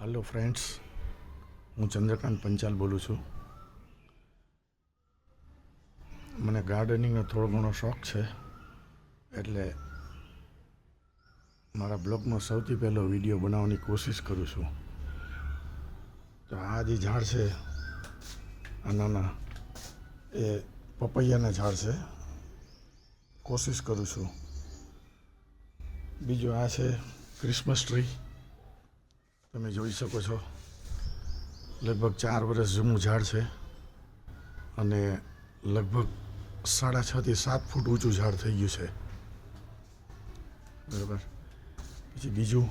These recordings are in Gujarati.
हेलो फ्रेंड्स, हूँ चंद्रकांत पंचाल बोलूँ छूँ। મને ગાર્ડનિંગનો થોડો ઘણો શોખ છે, એટલે મારા બ્લોગમાં સૌથી પહેલો વિડીયો બનાવવાની કોશિશ કરું છું. તો આ જે ઝાડ છે, આ નાના એ પપૈયાના ઝાડ છે. કોશિશ કરું છું. બીજું આ છે ક્રિસમસ ટ્રી. તમે જોઈ શકો છો, લગભગ 4 વર્ષ જૂનું ઝાડ છે અને લગભગ 6.5 થી 7 ફૂટ ઊંચું ઝાડ થઈ ગયું છે. બરાબર. પછી બીજું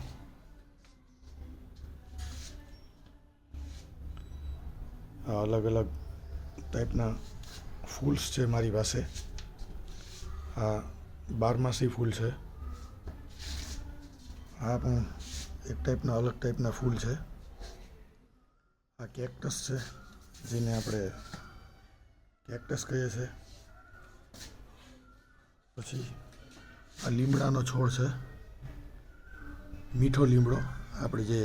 આ અલગ અલગ ટાઈપના ફૂલ્સ છે મારી પાસે. આ બારમાસી ફૂલ છે. આ પણ એક ટાઈપના અલગ ટાઈપના ફૂલ છે. આ કેક્ટસ છે, જેને આપણે કેક્ટસ કહીએ છીએ. પછી આ લીમડાનો છોડ છે, મીઠો લીમડો, આપણે જે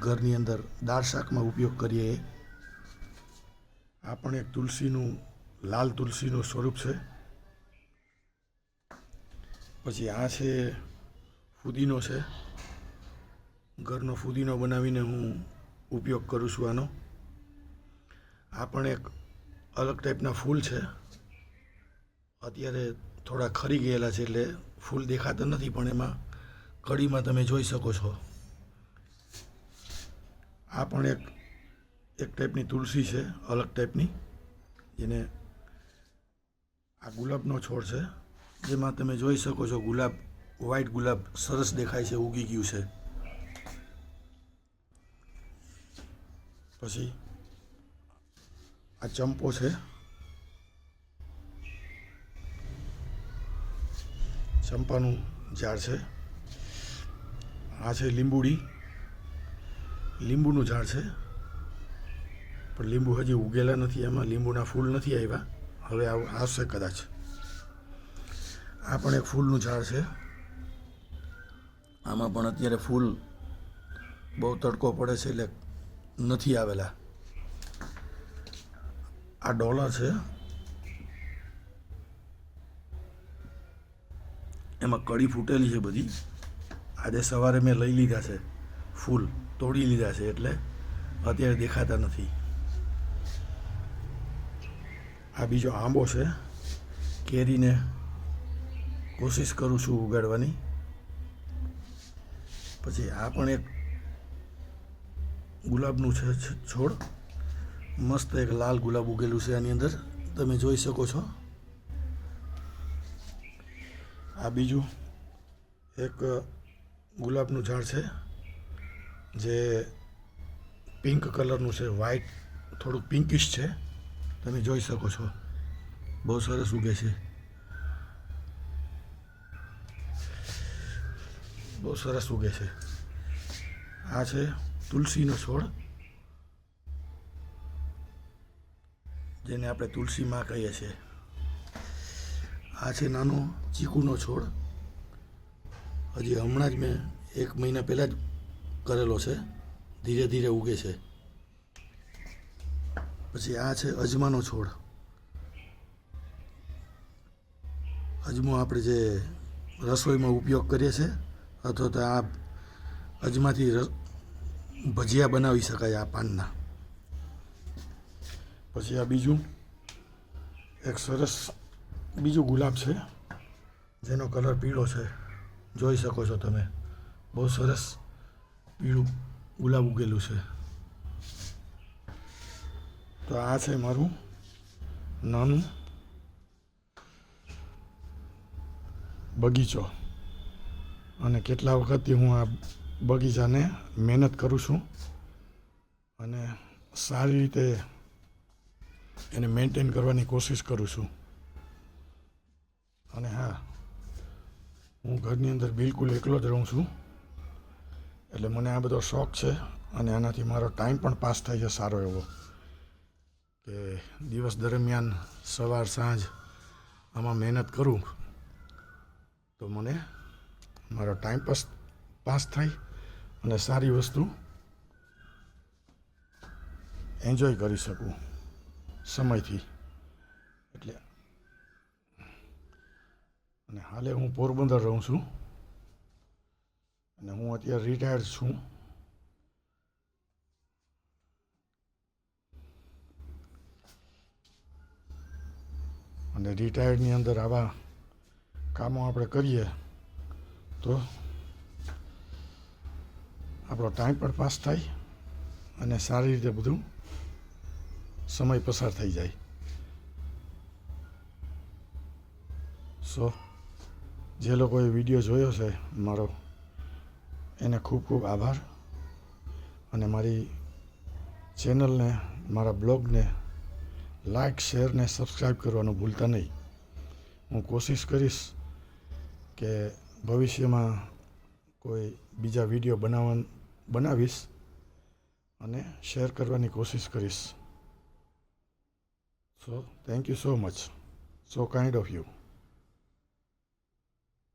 ઘરની અંદર દાળ શાકમાં ઉપયોગ કરીએ એ. આ પણ એક તુલસીનું, લાલ તુલસીનું સ્વરૂપ છે. પછી આ છે ફુદીનો છે. ઘરનો ફુદીનો બનાવીને હું ઉપયોગ કરું છું આનો. આ પણ એક અલગ ટાઈપના ફૂલ છે. અત્યારે થોડા ખરી ગયેલા છે એટલે ફૂલ દેખાતા નથી, પણ એમાં કળીમાં તમે જોઈ શકો છો. આ પણ એક ટાઈપની તુલસી છે, અલગ ટાઈપની, જેને આ ગુલાબનો છોડ છે, જેમાં તમે જોઈ શકો છો ગુલાબ, વ્હાઈટ ગુલાબ સરસ દેખાય છે, ઉગી ગયું છે. પછી આ ચંપો છે. ચંપાનું ઝાડ છે. આ છે લીંબુડી, લીંબુનું ઝાડ છે, પણ લીંબુ હજી ઉગેલા નથી. એમાં લીંબુના ફૂલ નથી આવ્યા, હવે આવશે કદાચ. આ પણ એક ફૂલનું ઝાડ છે. આમાં પણ અત્યારે ફૂલ બહુ તડકો પડે છે એટલે નથી આવેલા. આ ડોલર છે, એમાં કળી ફૂટેલી છે બધી. આજે સવારે મેં લઈ લીધા છે, ફૂલ તોડી લીધા છે, એટલે અત્યારે દેખાતા નથી. આ બીજો આંબો છે. કેરીને કોશિશ કરું છું ઉગાડવાની. પછી આ પણ એક ગુલાબનું છે છોડ. મસ્ત એક લાલ ગુલાબ ઉગેલું છે આની અંદર, તમે જોઈ શકો છો. આ બીજું એક ગુલાબનું ઝાડ છે, જે પિંક કલરનું છે, વ્હાઈટ થોડુંક પિંકિશ છે, તમે જોઈ શકો છો. બહુ સરસ ઉગે છે, બહુ સરસ ઉગે છે. આ છે તુલસીનો છોડ, જેને આપણે તુલસીમાં કહીએ છીએ. આ છે નાનો ચીકુનો છોડ. હજી હમણાં જ મેં 1 મહિના પહેલાં જ કરેલો છે, ધીરે ધીરે ઉગે છે. પછી આ છે અજમાનો છોડ. અજમો આપણે જે રસોઈમાં ઉપયોગ કરીએ છીએ, અથવા તો આ અજમાથી ભજીયા બનાવી શકાય આ પાનના. પછી આ બીજું એક સરસ બીજું ગુલાબ છે, જેનો કલર પીળો છે, જોઈ શકો છો તમે. બહુ સરસ પીળું ગુલાબ ઉગેલું છે. તો આ છે મારું નાનું બગીચો, અને કેટલા વખતથી હું આ બગીચાને મહેનત કરું છું અને સારી રીતે એને મેન્ટેન કરવાની કોશિશ કરું છું. અને હા, હું ઘરની અંદર બિલકુલ એકલો જ રહું છું, એટલે મને આ બધો શોખ છે, અને આનાથી મારો ટાઈમ પણ પાસ થાય છે સારો એવો. કે દિવસ દરમિયાન સવાર સાંજ આમાં મહેનત કરું તો મને મારો ટાઈમ પાસ થાય અને સારી વસ્તુ એન્જોય કરી શકું સમયથી. એટલે અને હાલે હું પોરબંદર રહું છું અને હું અત્યારે રિટાયર્ડ છું. અને રિટાયર્ડની અંદર આવા કામો આપણે કરીએ તો આપણો ટાઈમ પણ પાસ થાય અને સારી રીતે બધું સમય પસાર થઈ જાય. સો જે લોકોએ વિડીયો જોયો છે મારો, એને ખૂબ ખૂબ આભાર. અને મારી ચેનલને, મારા બ્લોગને લાઈક, શેર ને સબસ્ક્રાઈબ કરવાનું ભૂલતા નહીં. હું કોશિશ કરીશ કે ભવિષ્યમાં કોઈ બીજા વિડીયો બનાવીશ અને શેર કરવાની કોશિશ કરીશ. So thank you so much. So kind of you.